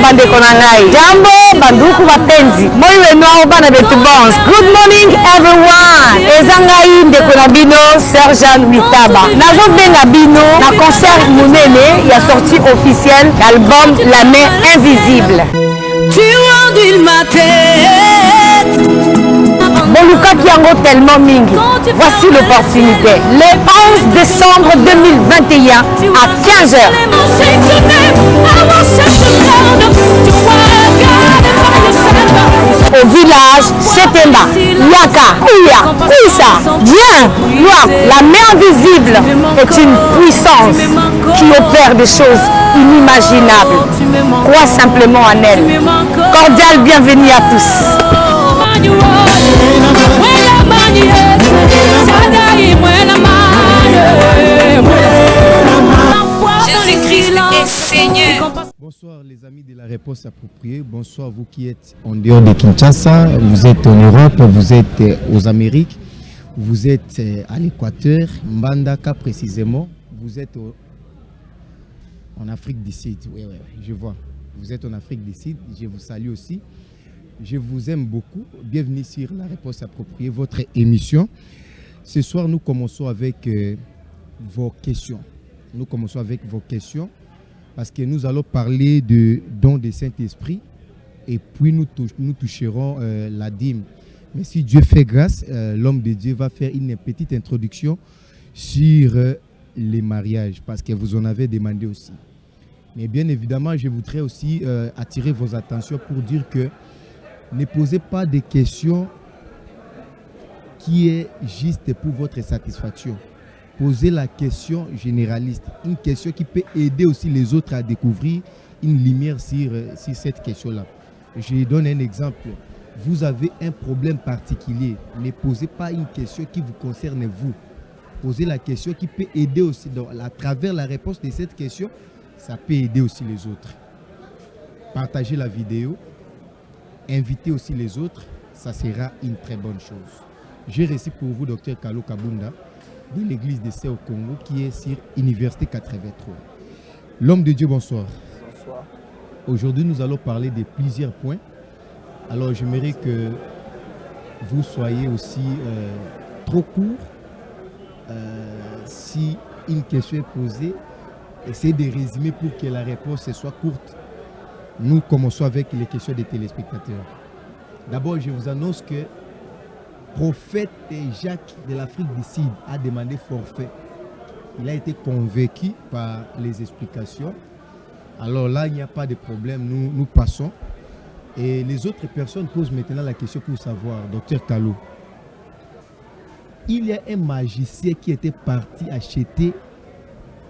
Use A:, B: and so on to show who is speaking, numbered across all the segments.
A: bandeko na ngai. Jambo banduku bapenzi. Moi weno bana betu bons. Good morning everyone. Ezangai ndeko na bino Sir Jean Mitaba. Nazo benga bino na concert monene ya sortie officielle l'album La Main Invisible.
B: Tu enduis ma tête.
A: Moluka Kiango tellement mingi. Voici l'opportunité. Le 11 décembre 2021 à 15h. Au village Chetemba, Yaka, Kouya, Kouissa, Bien, Loa, la main invisible est une puissance qui opère des choses inimaginables. Crois simplement en elle. Cordial bienvenue à tous.
B: Jésus-Christ est Seigneur.
C: Bonsoir les amis de la réponse appropriée, bonsoir vous qui êtes en dehors de Kinshasa, vous êtes en Europe, vous êtes aux Amériques, vous êtes à l'Équateur, Mbandaka précisément, vous êtes en Afrique du Sud, oui, je vois, vous êtes en Afrique du Sud, je vous salue aussi, je vous aime beaucoup, bienvenue sur la réponse appropriée, votre émission. Ce soir nous commençons avec vos questions, parce que nous allons parler de don du Saint-Esprit et puis nous toucherons la dîme. Mais si Dieu fait grâce, l'homme de Dieu va faire une petite introduction sur les mariages, parce que vous en avez demandé aussi. Mais bien évidemment, je voudrais aussi attirer vos attentions pour dire que ne posez pas des questions qui est juste pour votre satisfaction. Posez la question généraliste, une question qui peut aider aussi les autres à découvrir une lumière sur cette question-là. Je donne un exemple. Vous avez un problème particulier. Ne posez pas une question qui vous concerne vous. Posez la question qui peut aider aussi. Donc, à travers la réponse de cette question, ça peut aider aussi les autres. Partagez la vidéo. Invitez aussi les autres. Ça sera une très bonne chose. J'ai reçu pour vous Dr Kalo Kabunda de l'église de Sé au Congo qui est sur Université 83. L'homme de Dieu, bonsoir.
D: Bonsoir.
C: Aujourd'hui, nous allons parler de plusieurs points. Alors, j'aimerais que vous soyez aussi trop court. Si une question est posée, essayez de résumer pour que la réponse soit courte. Nous commençons avec les questions des téléspectateurs. D'abord, je vous annonce que prophète Jacques de l'Afrique du Sud a demandé forfait. Il a été convaincu par les explications. Alors là, il n'y a pas de problème, nous passons. Et les autres personnes posent maintenant la question pour savoir, Dr Kalo, il y a un magicien qui était parti acheter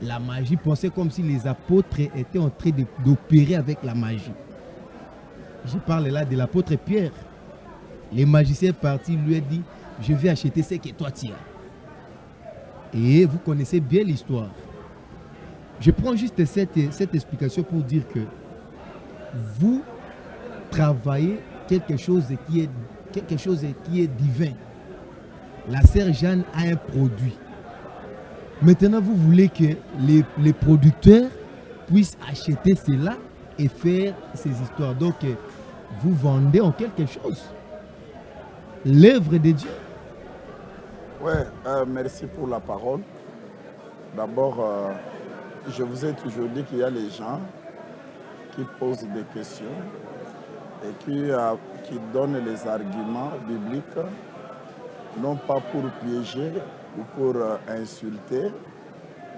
C: la magie, pensait comme si les apôtres étaient en train d'opérer avec la magie. Je parle là de l'apôtre Pierre. Le magicien est parti, lui a dit, je vais acheter ce que toi tu as. Et vous connaissez bien l'histoire. Je prends juste cette explication pour dire que vous travaillez quelque chose qui est divin. La sœur Jeanne a un produit. Maintenant, vous voulez que les producteurs puissent acheter cela et faire ces histoires. Donc, vous vendez en quelque chose l'œuvre de Dieu.
D: Oui, merci pour la parole. D'abord, je vous ai toujours dit qu'il y a les gens qui posent des questions et qui donnent les arguments bibliques, non pas pour piéger ou pour insulter,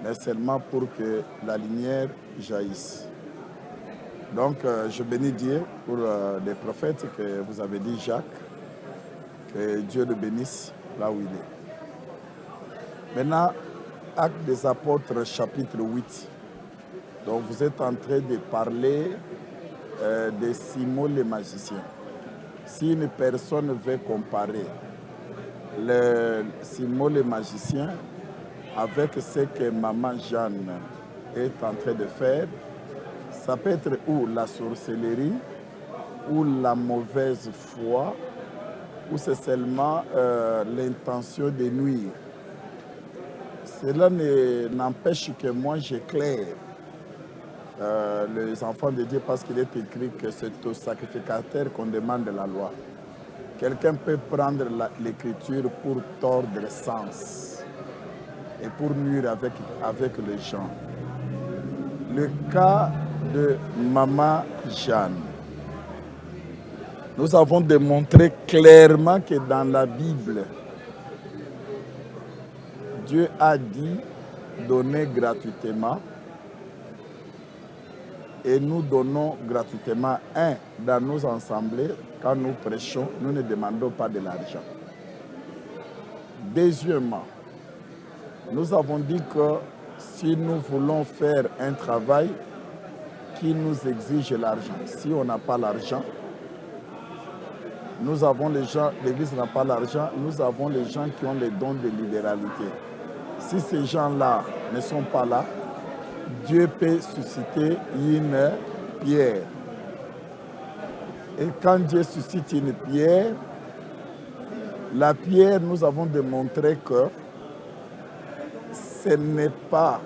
D: mais seulement pour que la lumière jaillisse. Donc, je bénis Dieu pour les prophètes que vous avez dit, Jacques. Que Dieu le bénisse là où il est. Maintenant, Actes des Apôtres, chapitre 8. Donc, vous êtes en train de parler de Simon le magicien. Si une personne veut comparer Simon le magicien avec ce que maman Jeanne est en train de faire, ça peut être ou la sorcellerie, ou la mauvaise foi, ou c'est seulement l'intention de nuire. Cela n'empêche que moi j'éclaire les enfants de Dieu parce qu'il est écrit que c'est au sacrificateur qu'on demande la loi. Quelqu'un peut prendre l'écriture pour tordre le sens et pour nuire avec les gens. Le cas de Maman Jeanne, nous avons démontré clairement que dans la Bible, Dieu a dit donner gratuitement et nous donnons gratuitement. Dans nos assemblées, quand nous prêchons, nous ne demandons pas de l'argent. Deuxièmement, nous avons dit que si nous voulons faire un travail qui nous exige l'argent, si on n'a pas l'argent, nous avons les gens, l'Église n'a pas l'argent, nous avons les gens qui ont les dons de libéralité. Si ces gens-là ne sont pas là, Dieu peut susciter une pierre. Et quand Dieu suscite une pierre, la pierre, nous avons démontré que ce n'est pas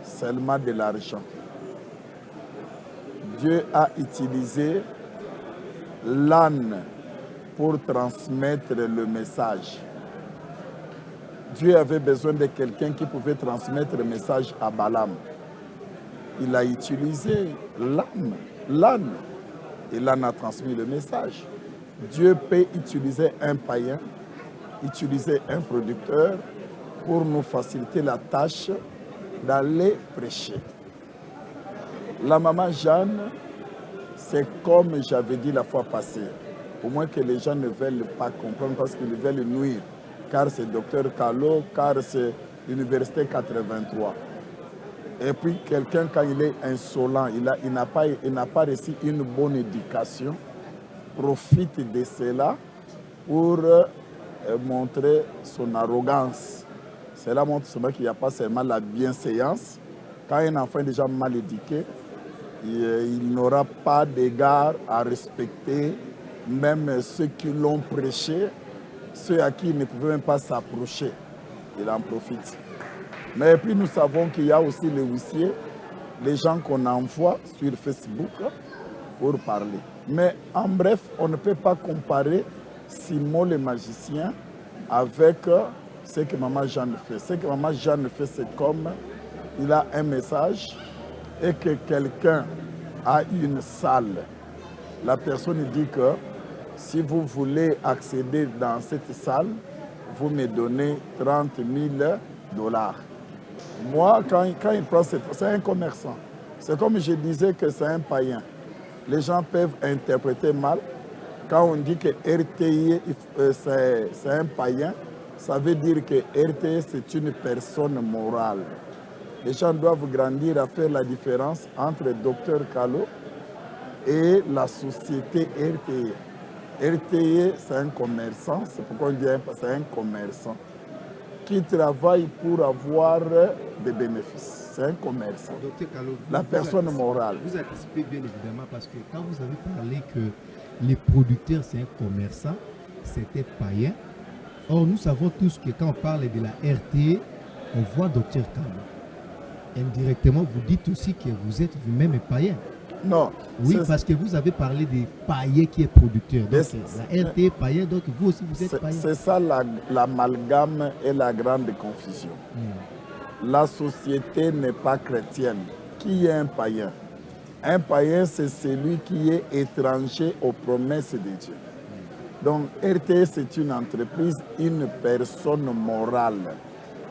D: seulement de l'argent. Dieu a utilisé l'âne pour transmettre le message. Dieu avait besoin de quelqu'un qui pouvait transmettre le message à Balaam. Il a utilisé l'âne. Et l'âne a transmis le message. Dieu peut utiliser un païen, utiliser un producteur pour nous faciliter la tâche d'aller prêcher. La maman Jeanne, c'est comme j'avais dit la fois passée. Au moins que les gens ne veulent pas comprendre parce qu'ils veulent nuire. Car c'est Dr Kalo, car c'est l'Université 83. Et puis quelqu'un, quand il est insolent, il n'a pas reçu une bonne éducation, profite de cela pour montrer son arrogance. Cela montre seulement qu'il n'y a pas seulement la bienséance. Quand un enfant est déjà mal éduqué, il n'aura pas d'égard à respecter même ceux qui l'ont prêché, ceux à qui il ne pouvait même pas s'approcher. Il en profite. Mais puis nous savons qu'il y a aussi les huissiers, les gens qu'on envoie sur Facebook pour parler. Mais en bref, on ne peut pas comparer Simon le magicien avec ce que Maman Jeanne fait. Ce que Maman Jeanne fait, c'est comme il a un message et que quelqu'un a une salle. La personne dit que si vous voulez accéder dans cette salle, vous me donnez 30 000 $. Moi, quand il prend c'est un commerçant. C'est comme je disais que c'est un païen. Les gens peuvent interpréter mal. Quand on dit que RTI, c'est un païen, ça veut dire que RTI, c'est une personne morale. Les gens doivent grandir à faire la différence entre Dr Kalo et la société RTI. RTI, c'est un commerçant, c'est pourquoi on dit c'est un commerçant qui travaille pour avoir des bénéfices. C'est un commerçant.
C: Dr Kalo,
D: la personne morale.
C: Vous anticipez bien évidemment parce que quand vous avez parlé que les producteurs, c'est un commerçant, c'était païen. Or, nous savons tous que quand on parle de la RTI, on voit Dr Kalo. Indirectement, vous dites aussi que vous êtes vous-même païen.
D: Non.
C: Oui, parce que vous avez parlé des païens qui est producteur. Donc, la RT est païen, donc vous aussi vous êtes païen.
D: C'est ça l'amalgame et la grande confusion. La société n'est pas chrétienne. Qui est un païen? Un païen, c'est celui qui est étranger aux promesses de Dieu. Donc, RT, c'est une entreprise, une personne morale.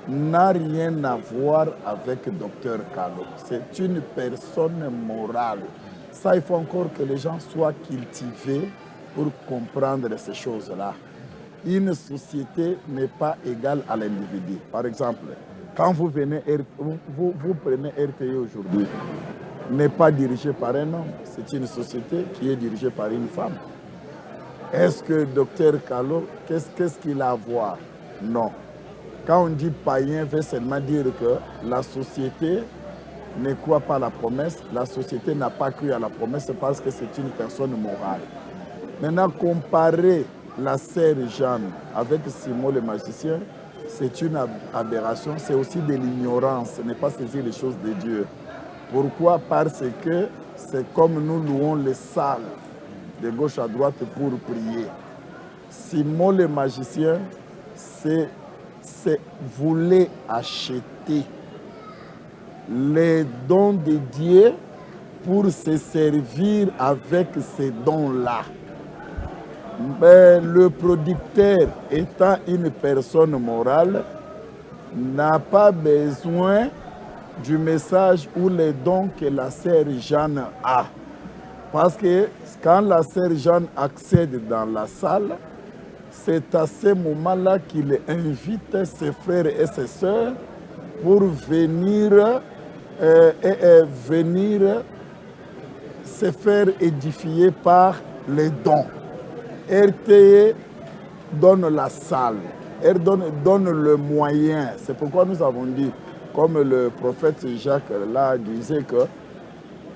D: N'a rien à voir avec Dr Kalo. C'est une personne morale. Ça, il faut encore que les gens soient cultivés pour comprendre ces choses-là. Une société n'est pas égale à l'individu. Par exemple, quand vous prenez RTI aujourd'hui, n'est pas dirigé par un homme. C'est une société qui est dirigée par une femme. Est-ce que Dr Kalo, qu'est-ce qu'il a à voir? Non. Quand on dit païen, veut seulement dire que la société ne croit pas à la promesse, la société n'a pas cru à la promesse parce que c'est une personne morale. Maintenant, comparer la sœur Jeanne avec Simon le magicien, c'est une aberration, c'est aussi de l'ignorance, ne pas saisir les choses de Dieu. Pourquoi? Parce que c'est comme nous louons les salles de gauche à droite pour prier. Simon le magicien voulait acheter les dons de Dieu pour se servir avec ces dons-là. Mais le producteur, étant une personne morale, n'a pas besoin du message ou les dons que la sœur Jeanne a. Parce que quand la sœur Jeanne accède dans la salle, c'est à ce moment-là qu'il invite ses frères et ses sœurs pour venir se faire édifier par les dons. RTE donne la salle, elle donne le moyen. C'est pourquoi nous avons dit, comme le prophète Jacques là disait, que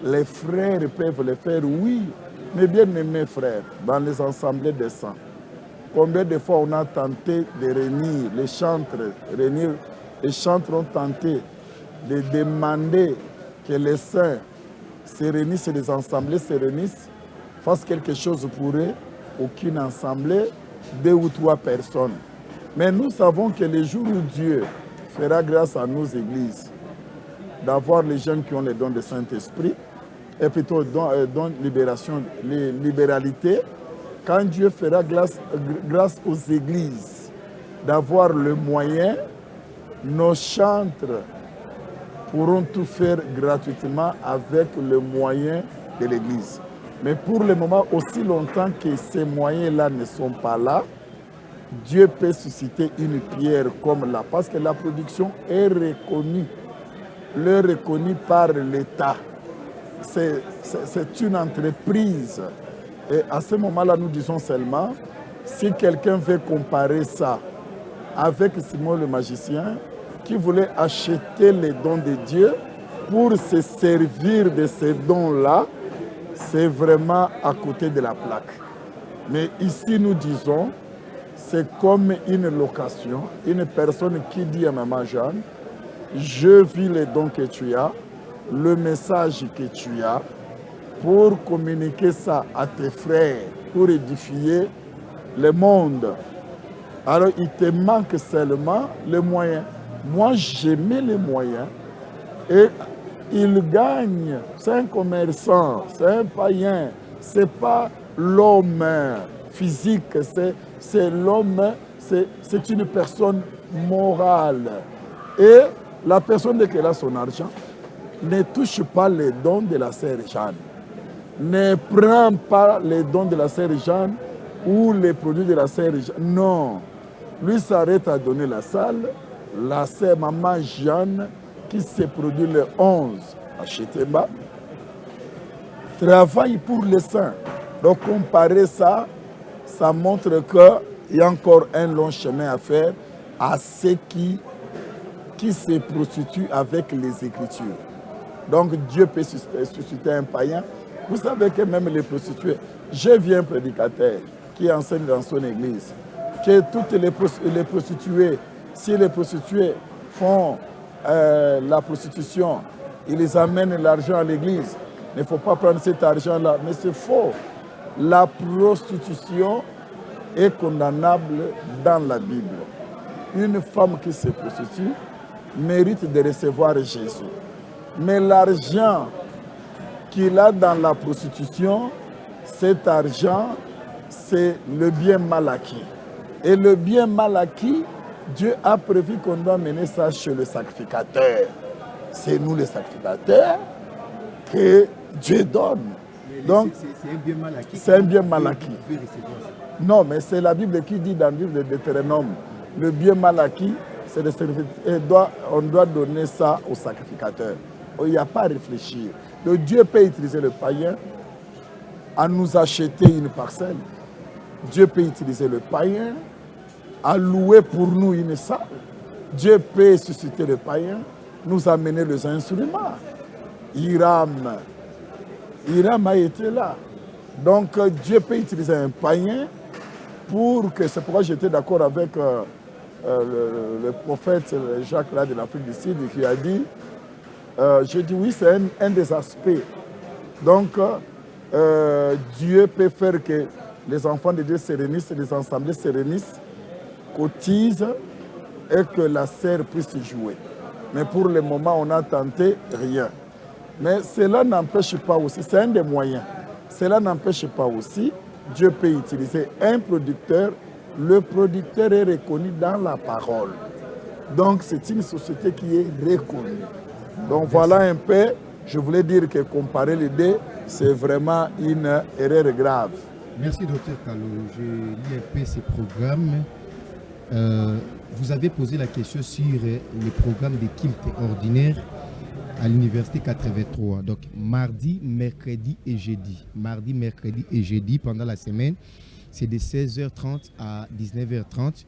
D: les frères peuvent le faire, oui, mais bien aimés frères, dans les assemblées des saints. Combien de fois on a tenté de réunir les chantres, les chantres ont tenté de demander que les saints se réunissent, les assemblées se réunissent, fassent quelque chose pour eux, aucune assemblée, 2 ou 3 personnes. Mais nous savons que le jour où Dieu fera grâce à nos églises d'avoir les jeunes qui ont les dons de Saint-Esprit, et plutôt dons libéralité, quand Dieu fera grâce aux églises d'avoir le moyen, nos chantres pourront tout faire gratuitement avec le moyen de l'église. Mais pour le moment, aussi longtemps que ces moyens-là ne sont pas là, Dieu peut susciter une pierre comme là, parce que la production est reconnue par l'État. C'est une entreprise. Et à ce moment-là, nous disons seulement, si quelqu'un veut comparer ça avec Simon le magicien, qui voulait acheter les dons de Dieu pour se servir de ces dons-là, c'est vraiment à côté de la plaque. Mais ici, nous disons, c'est comme une location, une personne qui dit à Maman Jeanne, je vis les dons que tu as, le message que tu as, pour communiquer ça à tes frères, pour édifier le monde. Alors, il te manque seulement les moyens. Moi, j'ai mis les moyens et il gagne. C'est un commerçant, c'est un païen. Ce n'est pas l'homme physique, c'est l'homme, c'est une personne morale. Et la personne qui a son argent ne touche pas les dons de la sœur Jeanne. Ne prend pas les dons de la sœur Jeanne ou les produits de la sœur Jeanne. Non. Lui s'arrête à donner la salle. La sœur Maman Jeanne, qui s'est produit le 11 à Chétéba, travaille pour les saints. Donc comparer ça, ça montre qu'il y a encore un long chemin à faire à ceux qui se prostituent avec les Écritures. Donc Dieu peut susciter un païen. Vous savez que même les prostituées, j'ai vu un prédicateur qui enseigne dans son église, que toutes les prostituées, si les prostituées font la prostitution, ils les amènent l'argent à l'église. Il ne faut pas prendre cet argent-là. Mais c'est faux. La prostitution est condamnable dans la Bible. Une femme qui se prostitue mérite de recevoir Jésus. Mais l'argent qu'il a dans la prostitution, cet argent, c'est le bien mal acquis. Et le bien mal acquis, Dieu a prévu qu'on doit mener ça chez le sacrificateur. C'est nous les sacrificateurs que Dieu donne. Donc, c'est un bien mal acquis. C'est un bien mal acquis. Non, mais c'est la Bible qui dit dans le livre de Deutéronome, le bien mal acquis, c'est le sacrificateur. On doit donner ça au sacrificateur. Il n'y a pas à réfléchir. Le Dieu peut utiliser le païen à nous acheter une parcelle. Dieu peut utiliser le païen à louer pour nous une salle. Dieu peut susciter le païen, nous amener les instruments. Hiram a été là. Donc Dieu peut utiliser un païen pour que... C'est pourquoi j'étais d'accord avec le prophète Jacques là, de l'Afrique du Sud qui a dit je dis oui, c'est un des aspects. Donc, Dieu peut faire que les enfants de Dieu se réunissent, les assemblées se réunissent, cotisent et que la serre puisse jouer. Mais pour le moment, on a tenté rien. Mais cela n'empêche pas aussi, c'est un des moyens, cela n'empêche pas aussi, Dieu peut utiliser un producteur, le producteur est reconnu dans la parole. Donc c'est une société qui est reconnue. Donc voilà un peu, je voulais dire que comparer les deux, c'est vraiment une erreur grave.
C: Merci, Dr Kalo. J'ai lu un peu ces programmes. Vous avez posé la question sur les programmes de culte ordinaire à l'Université 83. Donc, mardi, mercredi et jeudi. Mardi, mercredi et jeudi pendant la semaine, c'est de 16h30 à 19h30.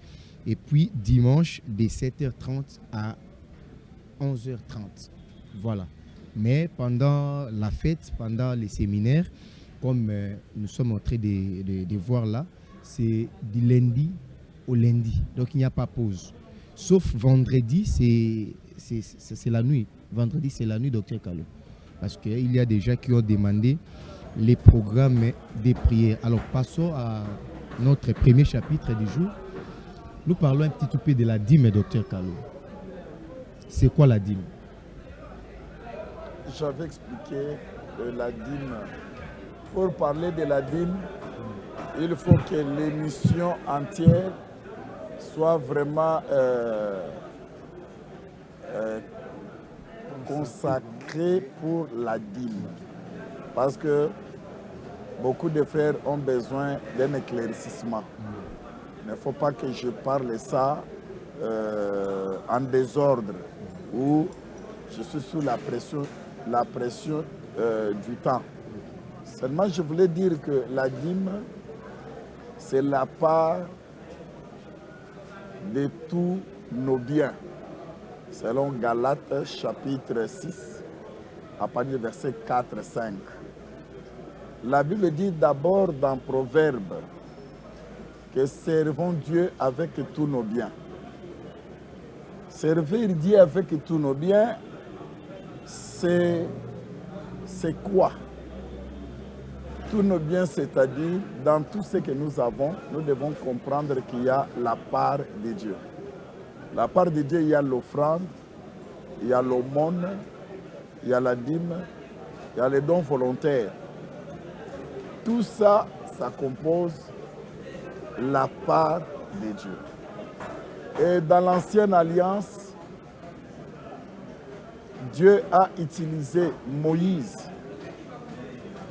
C: Et puis, dimanche, de 7h30 à 11h30. Voilà. Mais pendant la fête, pendant les séminaires, comme nous sommes en train de voir là, c'est du lundi au lundi. Donc, il n'y a pas pause. Sauf vendredi, c'est la nuit. Vendredi, c'est la nuit, Dr Kalo. Parce qu'il y a des gens qui ont demandé les programmes des prières. Alors, passons à notre premier chapitre du jour. Nous parlons un petit peu de la dîme, Dr Kalo. C'est quoi la dîme?
D: J'avais expliqué la dîme. Pour parler de la dîme, il faut que l'émission entière soit vraiment consacrée pour la dîme. Parce que beaucoup de frères ont besoin d'un éclaircissement. Il ne faut pas que je parle ça en désordre ou je suis sous la pression du temps. Seulement, je voulais dire que la dîme, c'est la part de tous nos biens. Selon Galates chapitre 6, à partir du verset 4-5. La Bible dit d'abord dans Proverbe que servons Dieu avec tous nos biens. Servir Dieu avec tous nos biens, c'est quoi? Tous nos biens, c'est-à-dire dans tout ce que nous avons, nous devons comprendre qu'il y a la part de Dieu. La part de Dieu, il y a l'offrande, il y a l'aumône, il y a la dîme, il y a les dons volontaires. Tout ça, ça compose la part de Dieu. Et dans l'ancienne alliance, Dieu a utilisé Moïse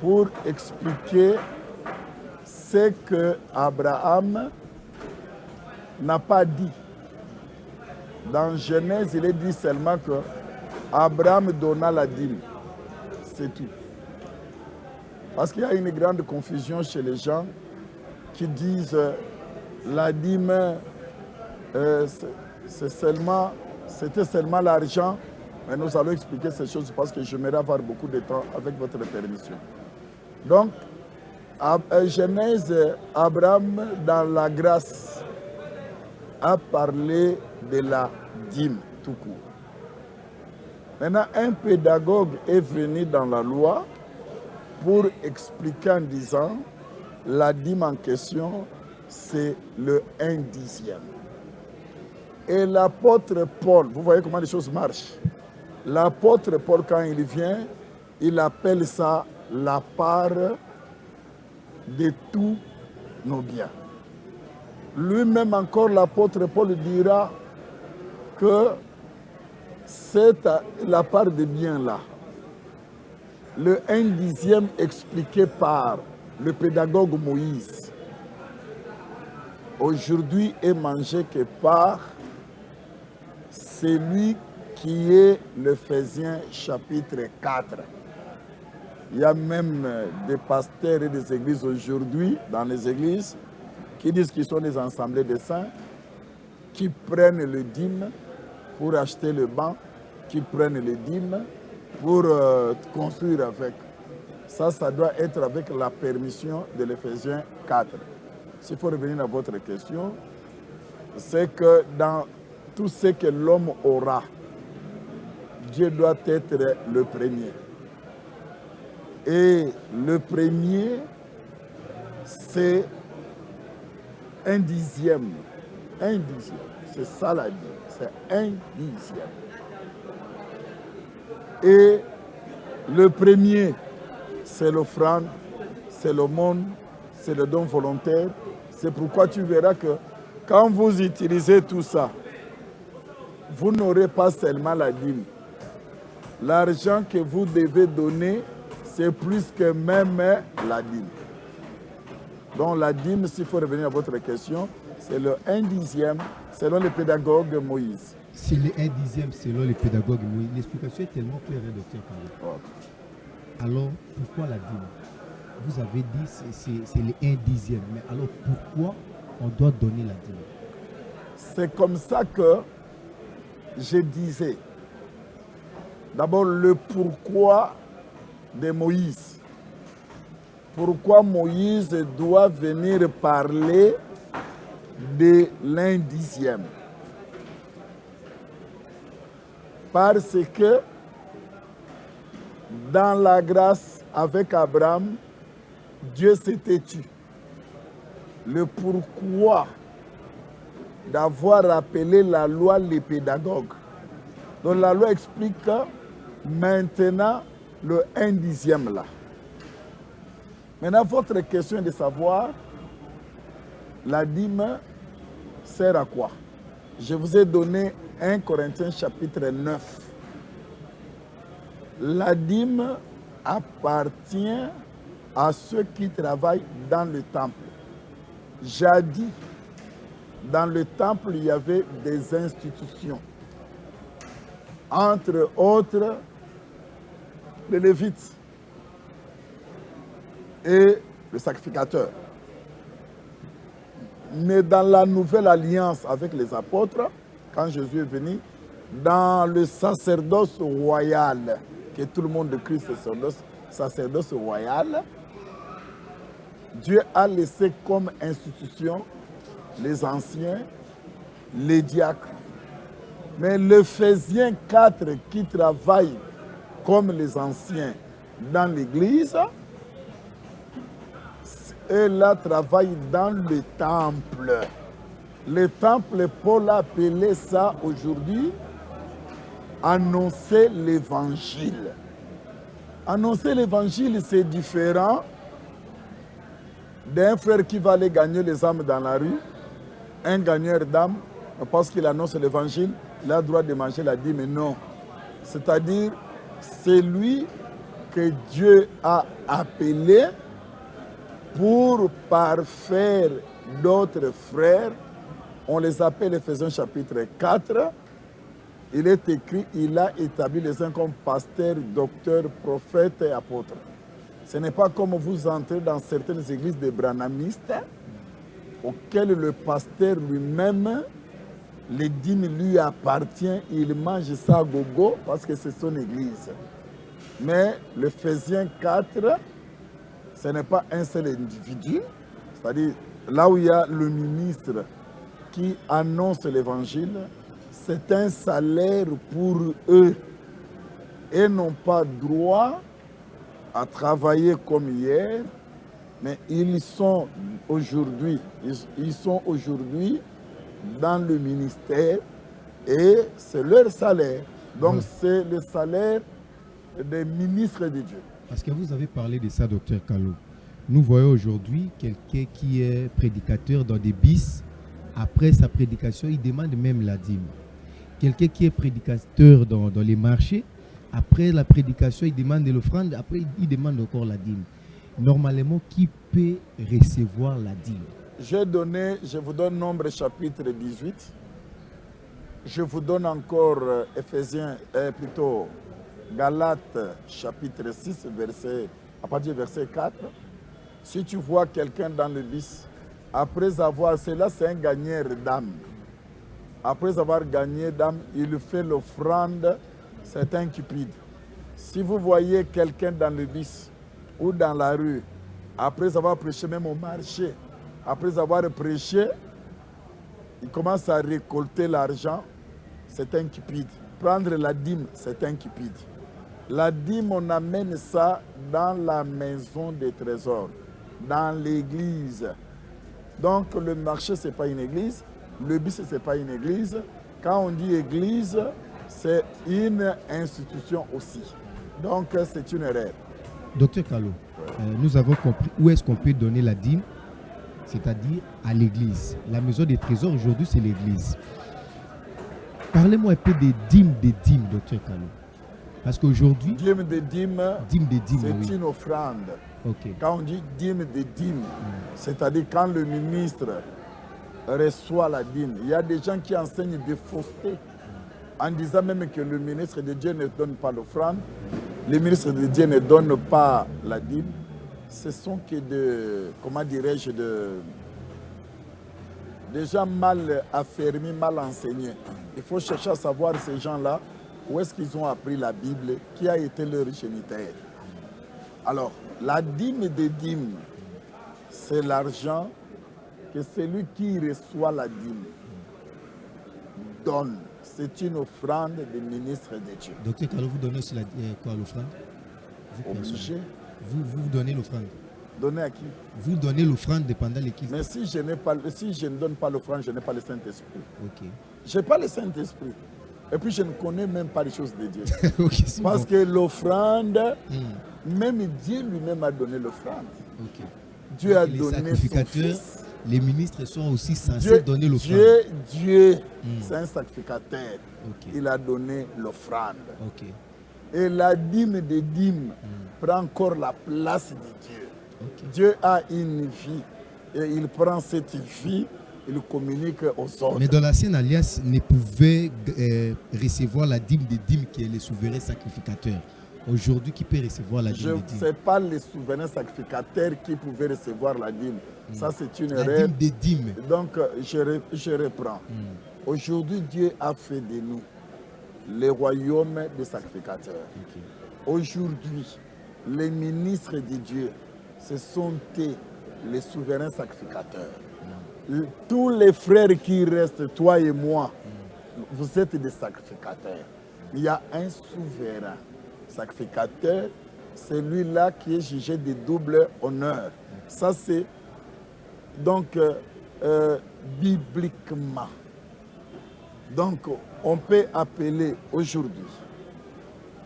D: pour expliquer ce que Abraham n'a pas dit. Dans Genèse, il est dit seulement que Abraham donna la dîme. C'est tout. Parce qu'il y a une grande confusion chez les gens qui disent la dîme, c'était seulement l'argent. Mais nous allons expliquer ces choses parce que j'aimerais avoir beaucoup de temps avec votre permission. Donc, Genèse, Abraham, dans la grâce, a parlé de la dîme tout court. Maintenant, un pédagogue est venu dans la loi pour expliquer en disant la dîme en question, c'est le 1/10. Et l'apôtre Paul, vous voyez comment les choses marchent. L'apôtre Paul, quand il vient, il appelle ça la part de tous nos biens. Lui-même encore, l'apôtre Paul dira que c'est la part des biens-là. Le 1/10 expliqué par le pédagogue Moïse, aujourd'hui est mangé que par celui qui est l'Éphésiens chapitre 4. Il y a même des pasteurs et des églises aujourd'hui, dans les églises, qui disent qu'ils sont des assemblées de saints, qui prennent le dîme pour acheter le banc, qui prennent le dîme pour construire avec. Ça doit être avec la permission de l'Éphésiens 4. S'il faut revenir à votre question, c'est que dans tout ce que l'homme aura, Dieu doit être le premier. Et le premier, c'est un dixième. Un dixième. C'est ça la dîme. C'est un dixième. Et le premier, c'est l'offrande, c'est l'aumône, c'est le don volontaire. C'est pourquoi tu verras que quand vous utilisez tout ça, vous n'aurez pas seulement la dîme. L'argent que vous devez donner, c'est plus que même la dîme. Donc la dîme, s'il faut revenir à votre question, c'est le 1/10 selon le pédagogue Moïse.
C: C'est le 1/10 selon les pédagogues. L'explication est tellement claire, docteur Kalou. Alors, pourquoi la dîme? Vous avez dit c'est le 1/10. Mais alors, pourquoi on doit donner la dîme?
D: C'est comme ça que je disais. D'abord, le pourquoi de Moïse. Pourquoi Moïse doit venir parler de l'1/10? Parce que dans la grâce avec Abraham, Dieu s'était tu. Le pourquoi d'avoir appelé la loi les pédagogues. Donc la loi explique que maintenant le 1/10 là. Maintenant, votre question est de savoir la dîme sert à quoi? Je vous ai donné 1 Corinthiens chapitre 9. La dîme appartient à ceux qui travaillent dans le temple. Jadis, dans le temple, il y avait des institutions. Entre autres, les Lévites et le sacrificateur. Mais dans la nouvelle alliance avec les apôtres, quand Jésus est venu, dans le sacerdoce royal, que tout le monde crie sacerdoce royal, Dieu a laissé comme institution les anciens, les diacres. Mais l'Éphésiens 4 qui travaillent comme les anciens dans l'église, eux là travaillent dans le temple. Le temple, Paul a appelé ça aujourd'hui annoncer l'évangile. Annoncer l'évangile, c'est différent d'un frère qui va aller gagner les âmes dans la rue. Un gagneur d'âmes, parce qu'il annonce l'évangile, il a le droit de manger la dîme, mais non. C'est-à-dire, c'est lui que Dieu a appelé pour parfaire d'autres frères. On les appelle Éphésiens chapitre 4. Il est écrit, il a établi les uns comme pasteurs, docteurs, prophètes et apôtres. Ce n'est pas comme vous entrez dans certaines églises de branhamistes auxquelles le pasteur lui-même, les dîmes lui appartient, il mange ça à gogo parce que c'est son église. Mais l'Éphésiens 4, ce n'est pas un seul individu, c'est-à-dire là où il y a le ministre qui annonce l'évangile, c'est un salaire pour eux et n'ont pas droit à travailler comme hier, mais ils sont aujourd'hui dans le ministère et c'est leur salaire. Donc c'est le salaire des ministres de Dieu.
C: Parce que vous avez parlé de ça, docteur Kalou. Nous voyons aujourd'hui quelqu'un qui est prédicateur dans des bis. Après sa prédication, il demande même la dîme. Quelqu'un qui est prédicateur dans les marchés, après la prédication, il demande l'offrande, après il demande encore la dîme. Normalement, qui peut recevoir la dîme?
D: Je vous donne Nombre chapitre 18. Je vous donne encore Galates chapitre 6, à partir du verset 4. Si tu vois quelqu'un dans le bis, après avoir, cela c'est un gagneur d'âme. Après avoir gagné d'âme, il fait l'offrande, c'est un cupide. Si vous voyez quelqu'un dans le bis ou dans la rue, après avoir prêché même au marché, après avoir prêché, il commence à récolter l'argent, c'est un cupide. prendre la dîme, c'est un cupide. La dîme, on amène ça dans la maison des trésors, dans l'église. Donc le marché, ce n'est pas une église, le bus, ce n'est pas une église. Quand on dit église, c'est une institution aussi. Donc c'est une erreur.
C: Docteur Kalo, nous avons compris où est-ce qu'on peut donner la dîme, c'est-à-dire à l'église. La maison des trésors aujourd'hui, c'est l'église. Parlez-moi un peu des dîmes, docteur Kalo. Parce qu'aujourd'hui,
D: Dîme de dîme, c'est
C: oui.
D: une offrande.
C: Okay.
D: Quand on dit dîme de dîme, c'est-à-dire quand le ministre reçoit la dîme, il y a des gens qui enseignent des faussetés en disant même que le ministre de Dieu ne donne pas l'offrande, le ministre de Dieu ne donne pas la dîme. Ce sont que des gens mal affermis, mal enseignés. Il faut chercher à savoir ces gens-là, où est-ce qu'ils ont appris la Bible, qui a été leur géniteur. Alors, la dîme des dîmes, c'est l'argent que celui qui reçoit la dîme donne. C'est une offrande des ministres de Dieu.
C: Docteur Kalo, vous donnez aussi quoi, l'offrande?
D: Obligé.
C: Vous donnez l'offrande.
D: Donner à qui?
C: Vous donnez l'offrande pendant l'église.
D: Mais si je ne donne pas l'offrande, je n'ai pas le Saint-Esprit.
C: Ok.
D: Je n'ai pas le Saint-Esprit. Et puis je ne connais même pas les choses de Dieu.
C: Okay,
D: parce que l'offrande, même Dieu lui-même a donné l'offrande.
C: Okay.
D: Dieu
C: donc
D: a
C: les
D: donné
C: sacrificateurs,
D: son fils.
C: Les ministres sont aussi censés donner l'offrande.
D: Dieu c'est un sacrificateur.
C: Okay.
D: Il a donné l'offrande.
C: Okay.
D: Et la dîme des dîmes prend encore la place de Dieu.
C: Okay.
D: Dieu a une vie et il prend cette vie, il communique aux autres.
C: Mais dans l'ancienne alliance, ne pouvait recevoir la dîme des dîmes qui est le souverain sacrificateur. Aujourd'hui, qui peut recevoir la dîme des dîmes?
D: Je ne sais pas les souverains sacrificateurs qui pouvaient recevoir la dîme. Ça, c'est une erreur.
C: La dîme des dîmes.
D: Donc, je reprends. Aujourd'hui, Dieu a fait de nous le royaume des sacrificateurs.
C: Okay.
D: Aujourd'hui, les ministres de Dieu, ce sont les souverains sacrificateurs. Tous les frères qui restent, toi et moi, vous êtes des sacrificateurs. Il y a un souverain sacrificateur, celui-là qui est jugé de double honneur. Ça, c'est donc bibliquement. Donc, on peut appeler aujourd'hui,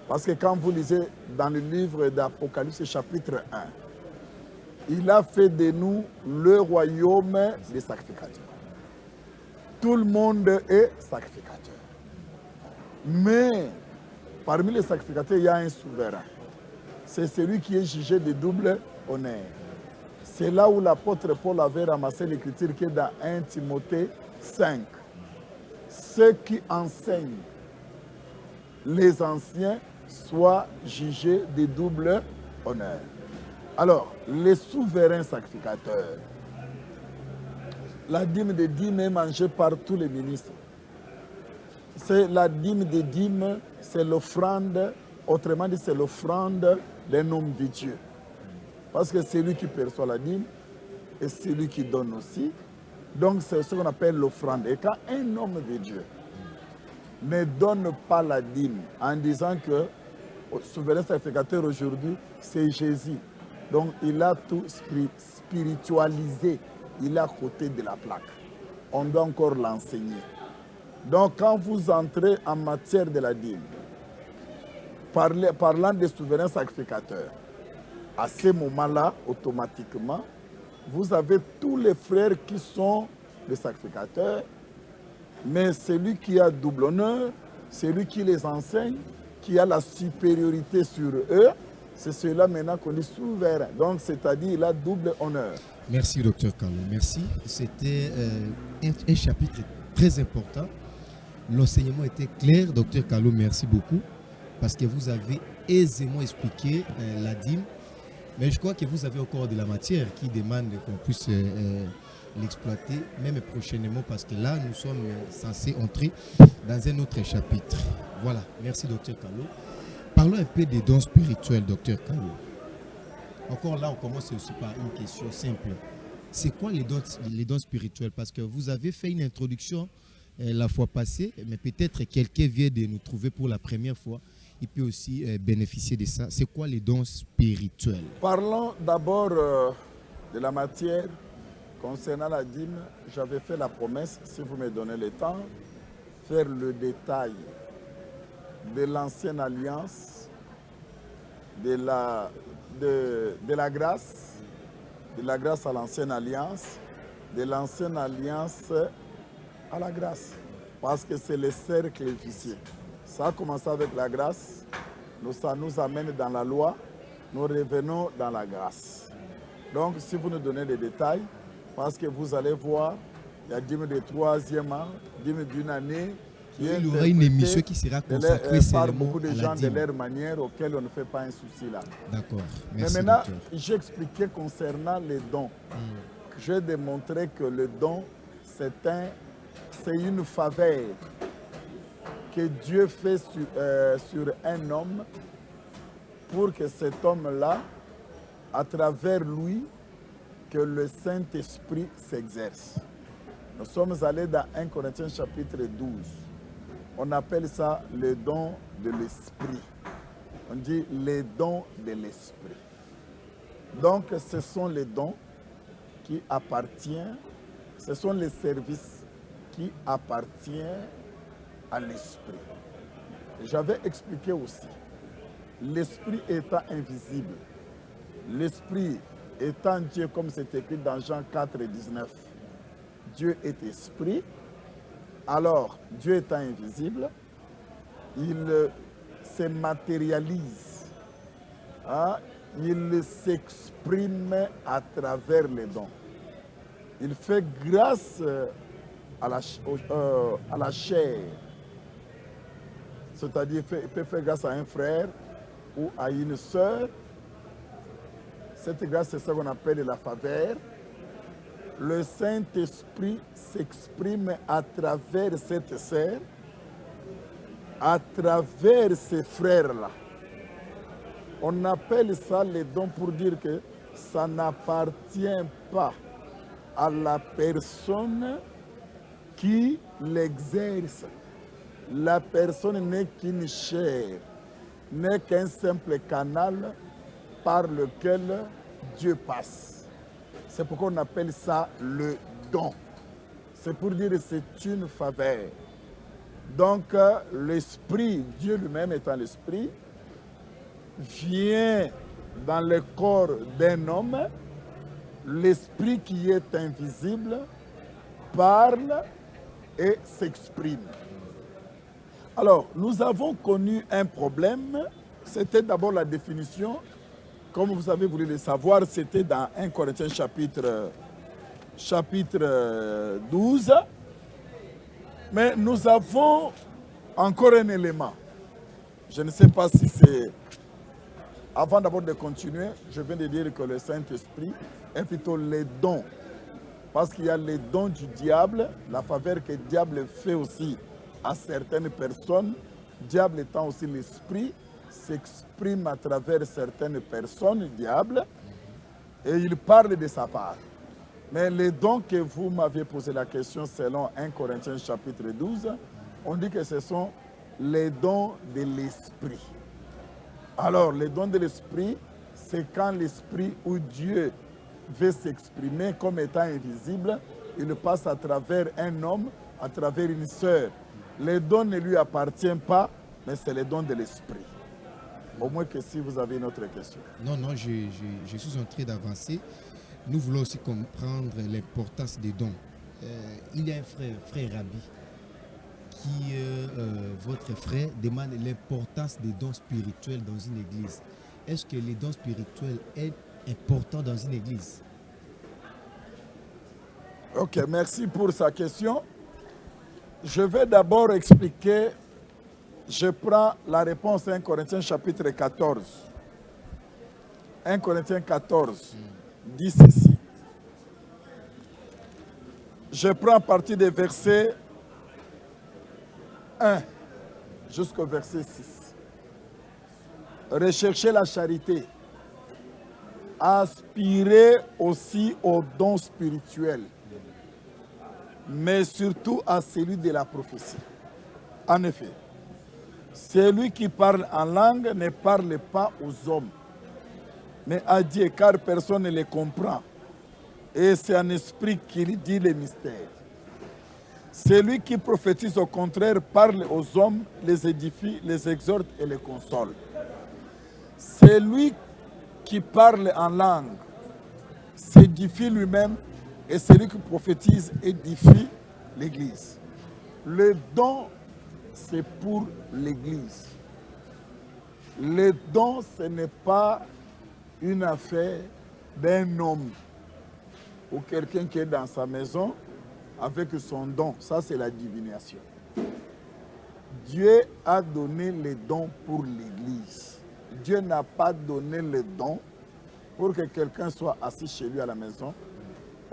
D: parce que quand vous lisez dans le livre d'Apocalypse chapitre 1, il a fait de nous le royaume des sacrificateurs. Tout le monde est sacrificateur. Mais parmi les sacrificateurs, il y a un souverain. C'est celui qui est jugé de double honneur. C'est là où l'apôtre Paul avait ramassé l'écriture qui est dans 1 Timothée 5. Ceux qui enseignent les anciens soient jugés de double honneur. Alors, les souverains sacrificateurs, la dîme des dîmes est mangée par tous les ministres. C'est la dîme des dîmes, c'est l'offrande, autrement dit, c'est l'offrande d'un homme de Dieu. Parce que c'est lui qui perçoit la dîme et c'est lui qui donne aussi. Donc, c'est ce qu'on appelle l'offrande. Et quand un homme de Dieu ne donne pas la dîme en disant que le souverain sacrificateur aujourd'hui, c'est Jésus. Donc, il a tout spiritualisé. Il est à côté de la plaque. On doit encore l'enseigner. Donc, quand vous entrez en matière de la dîme, parlant des souverains sacrificateurs, à ce moment-là, automatiquement, vous avez tous les frères qui sont des sacrificateurs, mais celui qui a double honneur, celui qui les enseigne, qui a la supériorité sur eux, c'est celui-là maintenant qu'on dit souverain. Donc, c'est-à-dire il a double honneur.
C: Merci, docteur Kalo. Merci. C'était un chapitre très important. L'enseignement était clair. Docteur Kalo, merci beaucoup. Parce que vous avez aisément expliqué la dîme. Mais je crois que vous avez encore de la matière qui demande qu'on puisse l'exploiter, même prochainement, parce que là, nous sommes censés entrer dans un autre chapitre. Voilà. Merci, docteur Kalo. Parlons un peu des dons spirituels, docteur Kalo. Encore là, on commence aussi par une question simple. C'est quoi les dons spirituels? Parce que vous avez fait une introduction la fois passée, mais peut-être quelqu'un vient de nous trouver pour la première fois. Il peut aussi bénéficier de ça. C'est quoi les dons spirituels?
D: Parlons d'abord de la matière. Concernant la dîme, j'avais fait la promesse, si vous me donnez le temps, faire le détail de l'ancienne alliance, de la grâce à l'ancienne alliance, de l'ancienne alliance à la grâce. Parce que c'est le cercle vicieux. Ça a commencé avec la grâce, ça nous amène dans la loi, nous revenons dans la grâce. Donc, si vous nous donnez des détails, parce que vous allez voir, il y a dîme de 3e an, dîme d'une année,
C: il y aura une émission qui sera consacrée
D: par beaucoup de gens de leur manière auxquelles on ne fait pas un souci là.
C: D'accord.
D: Mais maintenant, j'ai expliqué concernant les dons. J'ai démontré que le don, c'est une faveur que Dieu fait sur un homme pour que cet homme-là, à travers lui, que le Saint-Esprit s'exerce. Nous sommes allés dans 1 Corinthiens chapitre 12. On appelle ça le don de l'Esprit. On dit les dons de l'Esprit. Donc, ce sont les dons qui appartiennent, ce sont les services qui appartiennent à l'Esprit. J'avais expliqué aussi, l'Esprit étant invisible, l'Esprit étant Dieu, comme c'est écrit dans Jean 4, 19, Dieu est esprit. Alors, Dieu étant invisible, il se matérialise. Hein? Il s'exprime à travers les dons. Il fait grâce à la chair. C'est-à-dire, il peut faire grâce à un frère ou à une sœur. Cette grâce, c'est ce qu'on appelle la faveur. Le Saint-Esprit s'exprime à travers cette sœur, à travers ces frères-là. On appelle ça les dons pour dire que ça n'appartient pas à la personne qui l'exerce. La personne n'est qu'une chair, n'est qu'un simple canal par lequel Dieu passe. C'est pourquoi on appelle ça le don. C'est pour dire que c'est une faveur. Donc, l'Esprit, Dieu lui-même étant l'Esprit, vient dans le corps d'un homme. L'Esprit qui est invisible parle et s'exprime. Alors, nous avons connu un problème. C'était d'abord la définition. Comme vous avez voulu le savoir, c'était dans 1 Corinthiens chapitre 12. Mais nous avons encore un élément. Je ne sais pas si c'est... Avant d'abord de continuer, je viens de dire que le Saint-Esprit est plutôt les dons. Parce qu'il y a les dons du diable, la faveur que le diable fait aussi à certaines personnes. Le diable étant aussi l'esprit, s'exprime à travers certaines personnes, le diable, et il parle de sa part. Mais les dons que vous m'aviez posé la question selon 1 Corinthiens chapitre 12, on dit que ce sont les dons de l'esprit. Alors, les dons de l'esprit, c'est quand l'esprit ou Dieu veut s'exprimer comme étant invisible, il passe à travers un homme, à travers une sœur. Les dons ne lui appartiennent pas, mais c'est les dons de l'esprit. Au moins que si vous avez une autre question.
C: Non, je suis en train d'avancer. Nous voulons aussi comprendre l'importance des dons. Il y a un frère Rabbi, qui, votre frère, demande l'importance des dons spirituels dans une église. Est-ce que les dons spirituels sont importants dans une église?
D: Ok, merci pour sa question. Je vais d'abord expliquer. Je prends la réponse 1 Corinthiens chapitre 14. 1 Corinthiens 14 dit ceci. Je prends à partir des versets 1 jusqu'au verset 6. Recherchez la charité. Aspirez aussi aux dons spirituels. mais surtout à celui de la prophétie. En effet, celui qui parle en langue ne parle pas aux hommes, mais à Dieu, car personne ne les comprend. Et c'est un esprit qui dit les mystères. Celui qui prophétise au contraire parle aux hommes, les édifie, les exhorte et les console. Celui qui parle en langue s'édifie lui-même, et celui qui prophétise édifie l'Église. Le don, c'est pour l'Église. Le don, ce n'est pas une affaire d'un homme ou quelqu'un qui est dans sa maison avec son don. Ça, c'est la divination. Dieu a donné les dons pour l'Église. Dieu n'a pas donné les dons pour que quelqu'un soit assis chez lui à la maison.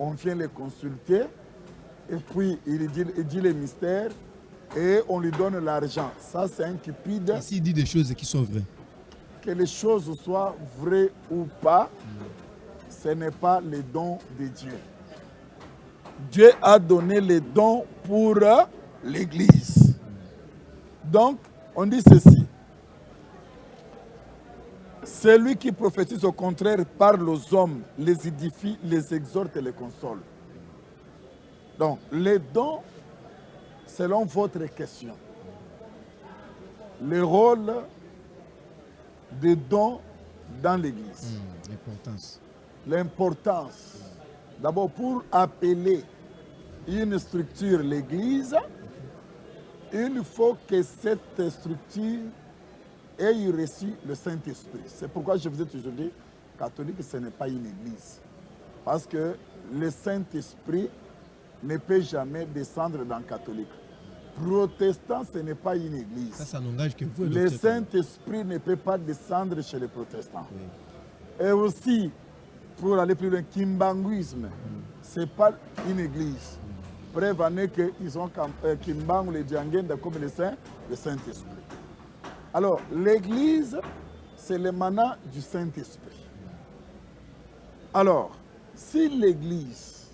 D: On vient les consulter et puis il dit les mystères et on lui donne l'argent. Ça, c'est un cupide.
C: Et s'il dit des choses qui sont vraies?
D: Que les choses soient vraies ou pas, ce n'est pas les dons de Dieu. Dieu a donné les dons pour l'Église. Donc, on dit ceci. Celui qui prophétise au contraire parle aux hommes, les édifie, les exhorte et les console. Donc, les dons, selon votre question, le rôle des dons dans l'Église.
C: L'importance.
D: L'importance. D'abord, pour appeler une structure l'Église, il faut que cette structure ait reçu le Saint-Esprit. C'est pourquoi je vous ai toujours dit, catholique, ce n'est pas une Église. Parce que le Saint-Esprit ne peut jamais descendre dans le catholique. Protestant, ce n'est pas une Église.
C: Ça n'engage que vous.
D: Le Saint-Esprit ne peut pas descendre chez les protestants. Oui. Et aussi, pour aller plus loin, Kimbanguisme, ce n'est pas une Église. Preuve en est qu'ils ont Kimbangu, les Djangenda comme le Saint-Esprit. Alors, l'Église, c'est l'émanant du Saint-Esprit. Alors, si l'Église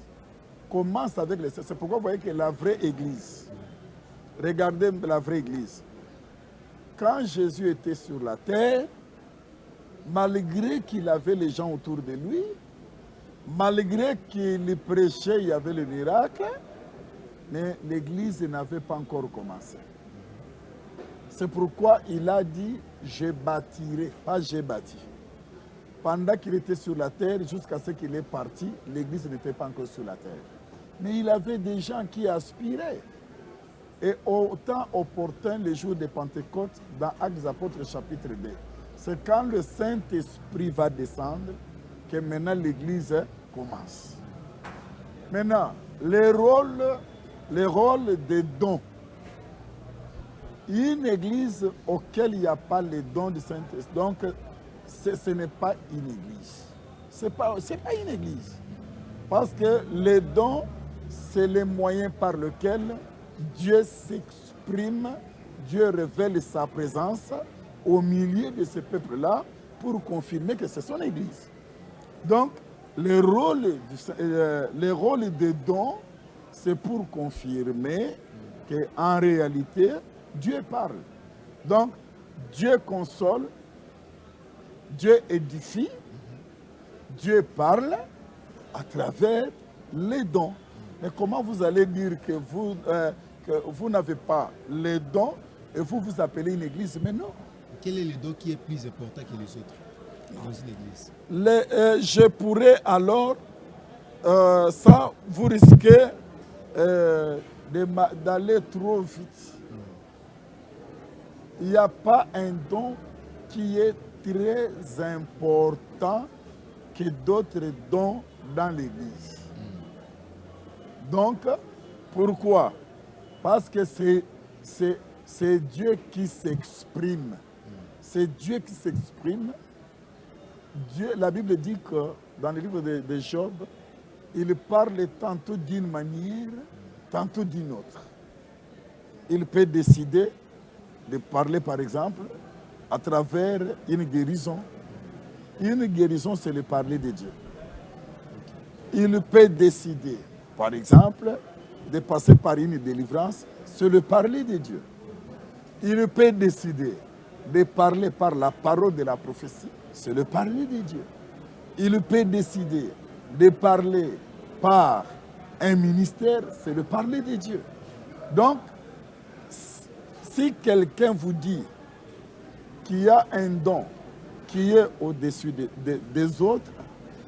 D: commence avec les... C'est pourquoi vous voyez que la vraie Église, regardez la vraie Église. Quand Jésus était sur la terre, malgré qu'il avait les gens autour de lui, malgré qu'il prêchait, il y avait le miracle, mais l'Église n'avait pas encore commencé. C'est pourquoi il a dit « je bâtirai », pas « j'ai bâti ». Pendant qu'il était sur la terre, jusqu'à ce qu'il est parti, l'Église n'était pas encore sur la terre. Mais il avait des gens qui aspiraient. Et au temps opportun, le jour de Pentecôte, dans Actes des Apôtres chapitre 2, c'est quand le Saint-Esprit va descendre que maintenant l'Église commence. Maintenant, le rôle des dons. Une Église auquel il n'y a pas les dons du Saint-Esprit, donc ce n'est pas une Église. Ce n'est pas une Église. Parce que les dons, c'est les moyens par lesquels Dieu s'exprime, Dieu révèle sa présence au milieu de ce peuple-là pour confirmer que c'est son Église. Donc, le rôle des dons, c'est pour confirmer qu'en réalité, Dieu parle. Donc, Dieu console, Dieu édifie, Dieu parle à travers les dons. Mais comment vous allez dire que vous n'avez pas les dons et vous vous appelez une église? Mais non.
C: Quel est le don qui est plus important que les autres dans une église?
D: Je pourrais alors, ça, vous risquez d'aller trop vite. Il n'y a pas un don qui est très important que d'autres dons dans l'Église. Donc, pourquoi? Parce que c'est Dieu qui s'exprime. C'est Dieu qui s'exprime. La Bible dit que dans le livre de Job, il parle tantôt d'une manière, tantôt d'une autre. Il peut décider de parler, par exemple, à travers une guérison. Une guérison, c'est le parler de Dieu. Il peut décider, par exemple, de passer par une délivrance, c'est le parler de Dieu. Il peut décider de parler par la parole de la prophétie, c'est le parler de Dieu. Il peut décider de parler par un ministère, c'est le parler de Dieu. Donc, si quelqu'un vous dit qu'il y a un don qui est au-dessus des autres,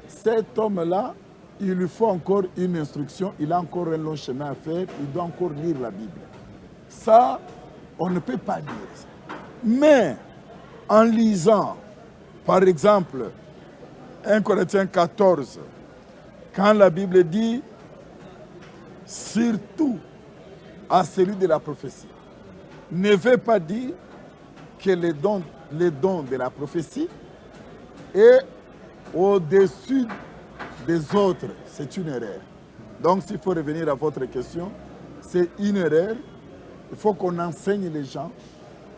D: cet homme-là, il lui faut encore une instruction, il a encore un long chemin à faire, il doit encore lire la Bible. Ça, on ne peut pas dire ça. Mais, en lisant, par exemple, 1 Corinthiens 14, quand la Bible dit « surtout à celui de la prophétie », ne veut pas dire que les dons de la prophétie est au-dessus des autres. C'est une erreur. Donc, s'il faut revenir à votre question, c'est une erreur. Il faut qu'on enseigne les gens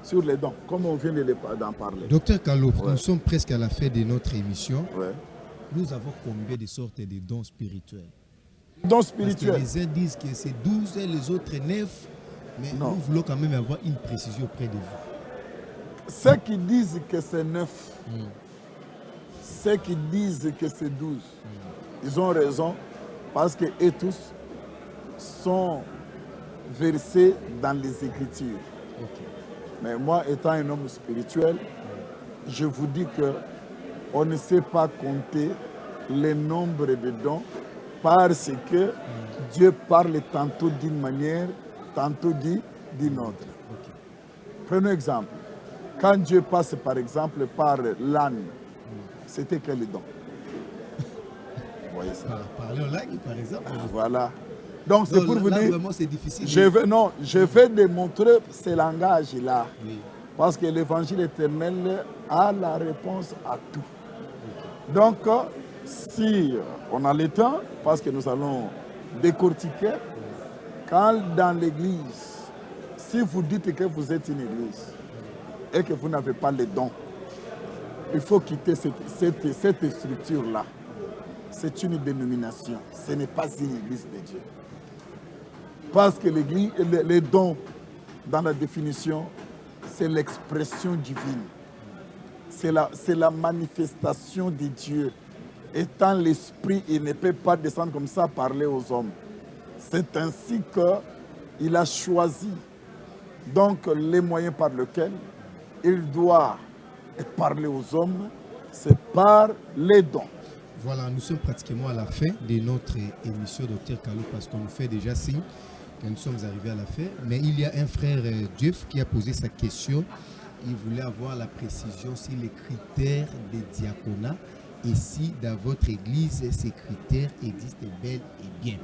D: sur les dons, comme on vient d'en parler.
C: Docteur Kalof, nous sommes presque à la fin de notre émission.
D: Ouais.
C: Nous avons combien de sortes de dons spirituels?
D: Dons spirituels.
C: Parce que les uns disent que c'est 12 et les autres 9. Mais
D: Non.
C: nous voulons quand même avoir une précision auprès de vous.
D: Ceux qui disent que c'est 9, ceux qui disent que c'est 12, ils ont raison parce que eux tous sont versés dans les Écritures.
C: Okay.
D: Mais moi, étant un homme spirituel, je vous dis que on ne sait pas compter le nombre de dons parce que Dieu parle tantôt d'une manière, tantôt d'une autre.
C: Okay.
D: Prenons exemple. Quand Dieu passe par exemple par l'âne, c'était quel don? Vous voyez ça?
C: Parler en langue, par exemple.
D: Voilà. Donc c'est pour vous dire,
C: vraiment, c'est difficile.
D: je vais démontrer ce langage-là.
C: Oui.
D: Parce que l'évangile éternel a la réponse à tout. Donc, si on a le temps, parce que nous allons décortiquer, quand dans l'église, si vous dites que vous êtes une église et que vous n'avez pas les dons, il faut quitter cette structure-là. C'est une dénomination, ce n'est pas une église de Dieu. Parce que l'église, les dons, dans la définition, c'est l'expression divine. C'est la manifestation de Dieu. Étant l'esprit, il ne peut pas descendre comme ça parler aux hommes. C'est ainsi qu'il a choisi donc les moyens par lesquels il doit parler aux hommes, c'est par les dons.
C: Voilà, nous sommes pratiquement à la fin de notre émission, Dr Kalof, parce qu'on nous fait déjà signe que nous sommes arrivés à la fin. Mais il y a un frère Jeff qui a posé sa question. Il voulait avoir la précision sur les critères des diaconats et si dans votre église, ces critères existent bel et bien.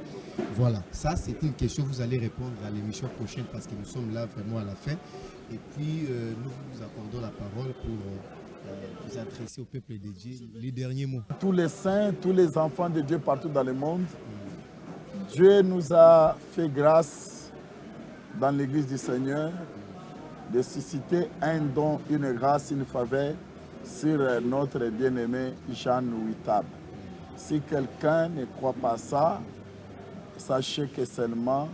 C: Voilà, ça c'est une question, vous allez répondre à l'émission prochaine parce que nous sommes là vraiment à la fin. Et puis, nous vous accordons la parole pour vous adresser au peuple de Dieu. Les derniers mots.
D: Tous les saints, tous les enfants de Dieu partout dans le monde, Dieu nous a fait grâce dans l'église du Seigneur de susciter un don, une grâce, une faveur sur notre bien-aimé Jean Ouitab. Si quelqu'un ne croit pas ça, sachez que seulement,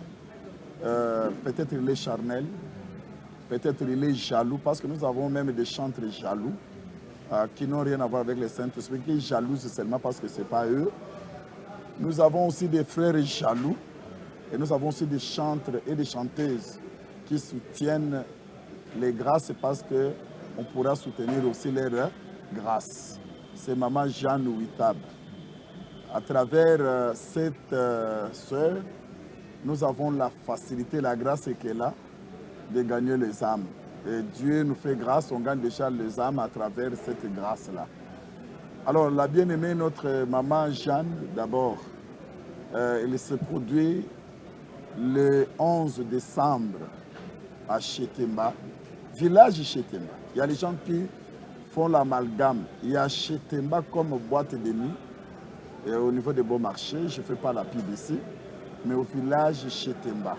D: peut-être il est charnel, peut-être il est jaloux, parce que nous avons même des chantres jaloux qui n'ont rien à voir avec les Saint-Esprit, qui jalousent seulement parce que ce n'est pas eux. Nous avons aussi des frères jaloux et nous avons aussi des chantres et des chanteuses qui soutiennent les grâces parce qu'on pourra soutenir aussi leurs grâces. C'est Maman Jeanne Ouitab. À travers cette sœur, nous avons la facilité, la grâce qu'elle a de gagner les âmes. Et Dieu nous fait grâce, on gagne déjà les âmes à travers cette grâce-là. Alors, la bien-aimée, notre maman Jeanne, d'abord, elle se produit le 11 décembre à Chetemba, village Chetemba. Il y a les gens qui font l'amalgame. Il y a Chetemba comme boîte de nuit. Et au niveau des beaux marchés, je ne fais pas la pub ici, mais au village Chetemba.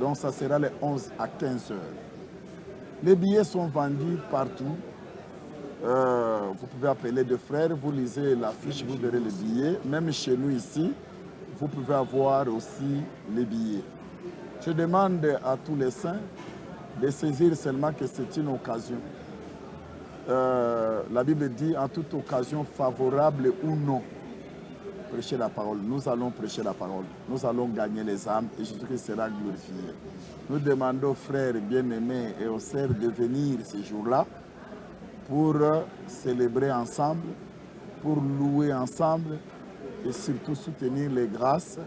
D: Donc ça sera les 11 à 15 heures. Les billets sont vendus partout. Vous pouvez appeler des frères, vous lisez la fiche, vous verrez les billets. Même chez nous ici, vous pouvez avoir aussi les billets. Je demande à tous les saints de saisir seulement que c'est une occasion. La Bible dit en toute occasion favorable ou non, prêcher la parole. Nous allons prêcher la parole. Nous allons gagner les âmes et Jésus-Christ sera glorifié. Nous demandons aux frères bien-aimés et aux sœurs de venir ce jour-là pour célébrer ensemble, pour louer ensemble et surtout soutenir les grâces.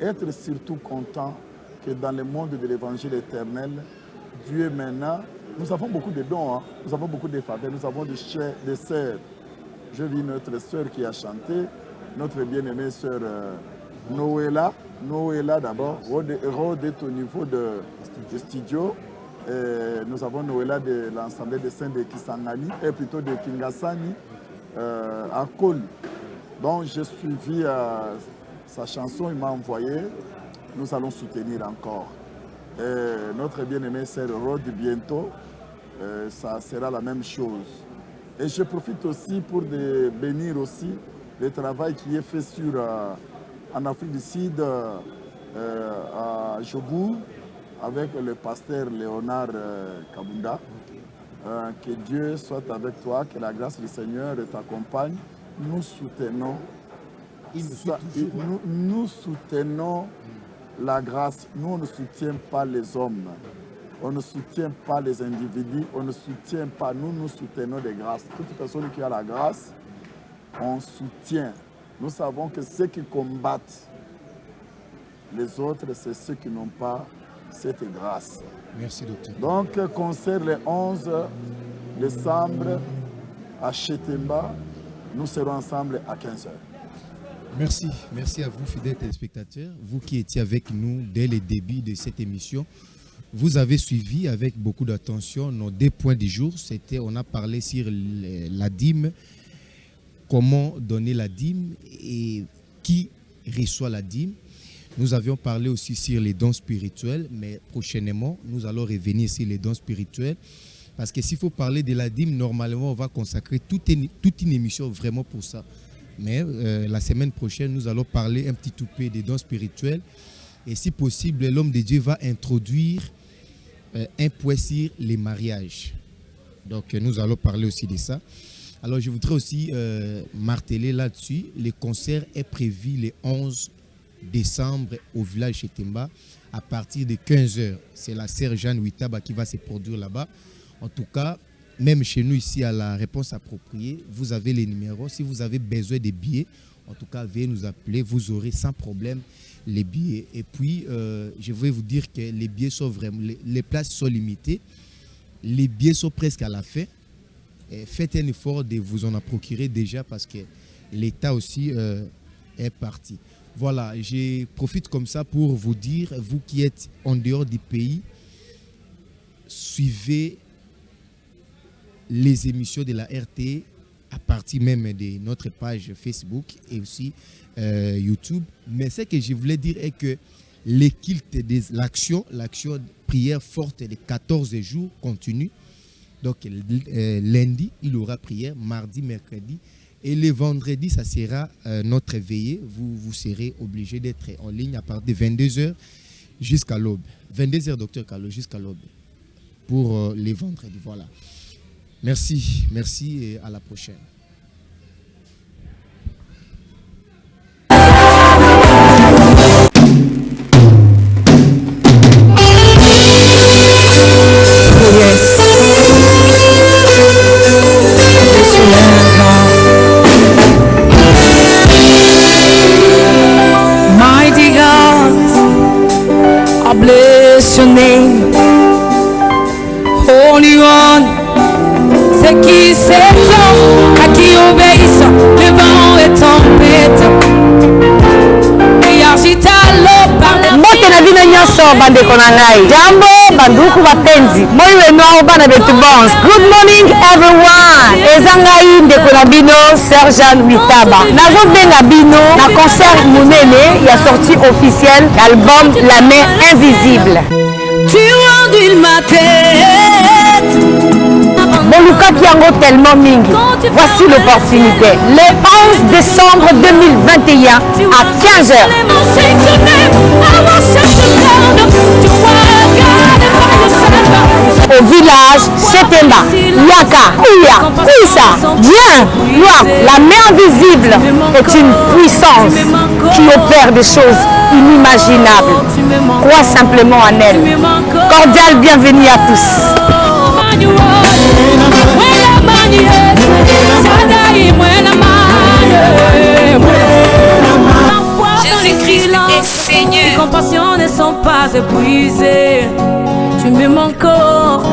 D: Être surtout content que dans le monde de l'évangile éternel, Dieu maintenant, nous avons beaucoup de dons, hein. Nous avons beaucoup de faveurs, nous avons des sœurs. Je vis notre sœur qui a chanté, notre bien-aimée sœur Noëlla. Noëlla d'abord, Rod est au niveau du studio. Nous avons Noëlla de l'Assemblée des Saints de Kisangani, et plutôt de Kingasani, à Kol. Donc j'ai suivi sa chanson, il m'a envoyé. Nous allons soutenir encore. Notre bien-aimée sœur Rod bientôt, ça sera la même chose. Et je profite aussi pour bénir aussi le travail qui est fait en Afrique du Sud, à Jobourg, avec le pasteur Léonard Kabunda. Que Dieu soit avec toi, que la grâce du Seigneur t'accompagne. Nous soutenons, nous soutenons la grâce. Nous, on ne soutient pas les hommes. On ne soutient pas les individus. On ne soutient pas. Nous soutenons les grâces. Toute personne qui a la grâce, on soutient. Nous savons que ceux qui combattent les autres, c'est ceux qui n'ont pas cette grâce.
C: Merci, docteur.
D: Donc, concert le 11 décembre à Chetemba. Nous serons ensemble à 15h.
C: Merci. Merci à vous, fidèles téléspectateurs. Vous qui étiez avec nous dès le début de cette émission. Vous avez suivi avec beaucoup d'attention nos 2 points du jour. On a parlé sur la dîme, comment donner la dîme et qui reçoit la dîme. Nous avions parlé aussi sur les dons spirituels, mais prochainement, nous allons revenir sur les dons spirituels. Parce que s'il faut parler de la dîme, normalement, on va consacrer toute une émission vraiment pour ça. Mais la semaine prochaine, nous allons parler un petit tout peu des dons spirituels. Et si possible, l'homme de Dieu va introduire un point sur les mariages. Donc, nous allons parler aussi de ça. Alors, je voudrais aussi marteler là-dessus. Le concert est prévu le 11 décembre au village Chetemba à partir de 15h. C'est la sœur Jeanne Witaba qui va se produire là-bas. En tout cas, même chez nous ici à la réponse appropriée, vous avez les numéros. Si vous avez besoin de billets, en tout cas, veuillez nous appeler. Vous aurez sans problème les billets. Et puis, je vais vous dire que les billets sont vraiment... Les places sont limitées. Les billets sont presque à la fin. Et faites un effort de vous en procurer déjà parce que l'État aussi est parti. Voilà, je profite comme ça pour vous dire, vous qui êtes en dehors du pays, suivez les émissions de la RT à partir même de notre page Facebook et aussi YouTube. Mais ce que je voulais dire est que les cultes de l'action prière forte de 14 jours continue. Donc lundi, il y aura prière, mardi, mercredi. Et le vendredi, ça sera notre veillée. Vous serez obligé d'être en ligne à partir de 22h jusqu'à l'aube. 22h, docteur Carlo, jusqu'à l'aube. Pour les vendredis, voilà. Merci et à la prochaine.
B: Mighty God, I bless your name. Holy One, c'est qui s'étend, à qui obéissent le vent et tempête. Et agita l'eau par la
A: mbote na bino nyonso bandeko na ngai. Jambo banduku bapenzi, moi wenu ao bana betu bons. Good morning everyone. Eza ngai ndeko na bino Sœur Jeanne Witaba. Nazobenga bino na concert monene ya sortie officielle l'album La Main Invisible.
B: tu enduis ma tête.
A: Boluka qui en ont tellement mingi. Voici l'opportunité. Le 11 décembre 2021 à 15h. Au village Chetemba, Yaka, Kouya, Kouissa, viens, la main invisible est une puissance qui opère des choses inimaginables. Crois simplement en elle. Cordial bienvenue à tous.
B: Jésus-Christ est Seigneur. Tes compassions ne sont pas épuisées. Tu m'aimes encore.